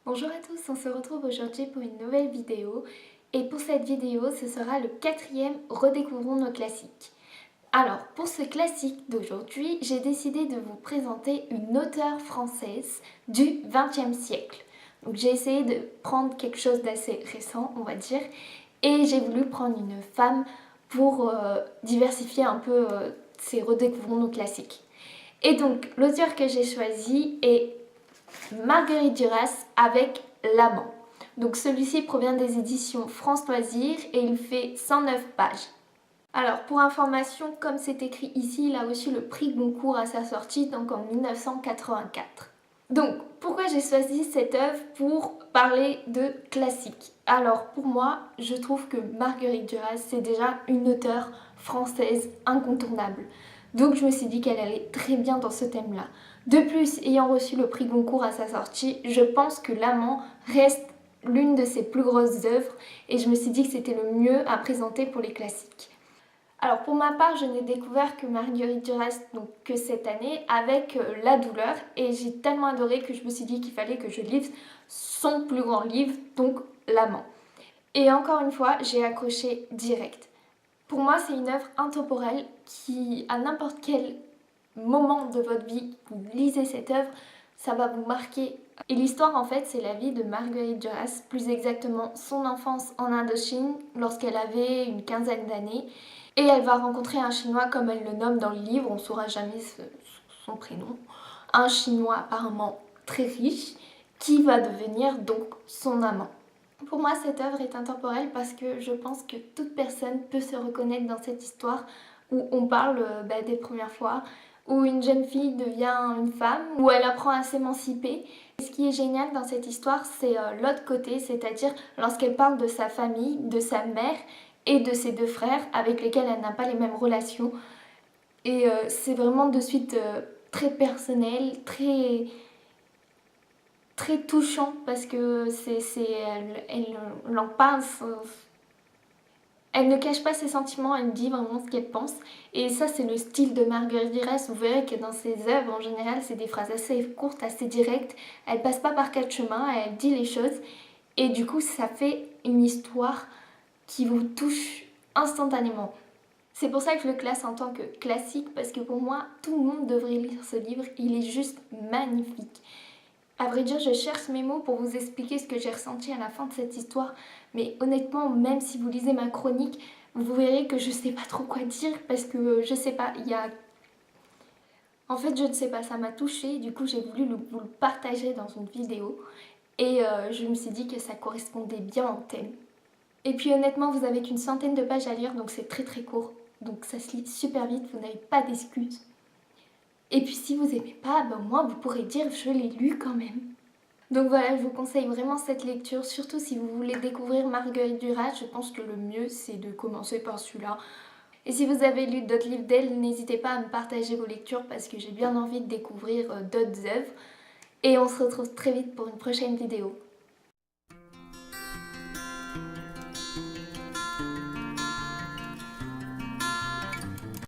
Bonjour à tous, on se retrouve aujourd'hui pour une nouvelle vidéo et pour cette vidéo ce sera le quatrième Redécouvrons nos classiques. Alors pour ce classique d'aujourd'hui j'ai décidé de vous présenter une auteure française du XXe siècle. Donc j'ai essayé de prendre quelque chose d'assez récent on va dire et j'ai voulu prendre une femme pour diversifier un peu ces Redécouvrons nos classiques. Et donc l'auteur que j'ai choisi est Marguerite Duras avec L'Amant. Donc celui-ci provient des éditions France Loisirs et il fait 109 pages. Alors pour information, comme c'est écrit ici, il a reçu le prix Goncourt à sa sortie, donc en 1984. Donc pourquoi j'ai choisi cette œuvre pour parler de classique? Alors pour moi, je trouve que Marguerite Duras c'est déjà une auteure française incontournable. Donc je me suis dit qu'elle allait très bien dans ce thème-là. De plus, ayant reçu le prix Goncourt à sa sortie, je pense que L'Amant reste l'une de ses plus grosses œuvres et je me suis dit que c'était le mieux à présenter pour les classiques. Alors pour ma part, je n'ai découvert que Marguerite Duras donc que cette année avec La Douleur et j'ai tellement adoré que je me suis dit qu'il fallait que je lise son plus grand livre, donc L'Amant. Et encore une fois, j'ai accroché direct. Pour moi, c'est une œuvre intemporelle qui, à n'importe quel moment de votre vie, vous lisez cette œuvre, ça va vous marquer. Et l'histoire, en fait, c'est la vie de Marguerite Duras, plus exactement son enfance en Indochine lorsqu'elle avait une quinzaine d'années. Et elle va rencontrer un Chinois, comme elle le nomme dans le livre, on ne saura jamais son prénom. Un Chinois apparemment très riche, qui va devenir donc son amant. Pour moi, cette œuvre est intemporelle parce que je pense que toute personne peut se reconnaître dans cette histoire où on parle des premières fois, où une jeune fille devient une femme, où elle apprend à s'émanciper. Ce qui est génial dans cette histoire, c'est l'autre côté, c'est-à-dire lorsqu'elle parle de sa famille, de sa mère et de ses deux frères avec lesquels elle n'a pas les mêmes relations. Et c'est vraiment de suite très personnel, très touchant parce que elle en parle, elle ne cache pas ses sentiments, elle dit vraiment ce qu'elle pense. Et ça c'est le style de Marguerite Duras, vous verrez que dans ses œuvres en général c'est des phrases assez courtes, assez directes, elle passe pas par quatre chemins, elle dit les choses et du coup ça fait une histoire qui vous touche instantanément. C'est pour ça que je le classe en tant que classique parce que pour moi tout le monde devrait lire ce livre, il est juste magnifique. À vrai dire, je cherche mes mots pour vous expliquer ce que j'ai ressenti à la fin de cette histoire. Mais honnêtement, même si vous lisez ma chronique, vous verrez que je sais pas trop quoi dire parce que je sais pas, il y a... En fait, je ne sais pas, ça m'a touchée, du coup j'ai voulu vous le partager dans une vidéo et je me suis dit que ça correspondait bien au thème. Et puis honnêtement, vous avez qu'une centaine de pages à lire, donc c'est très court. Donc ça se lit super vite, vous n'avez pas d'excuses. Et puis si vous aimez pas, ben moi vous pourrez dire je l'ai lu quand même. Donc voilà, je vous conseille vraiment cette lecture, surtout si vous voulez découvrir Marguerite Duras, je pense que le mieux c'est de commencer par celui-là. Et si vous avez lu d'autres livres d'elle, n'hésitez pas à me partager vos lectures parce que j'ai bien envie de découvrir d'autres œuvres. Et on se retrouve très vite pour une prochaine vidéo.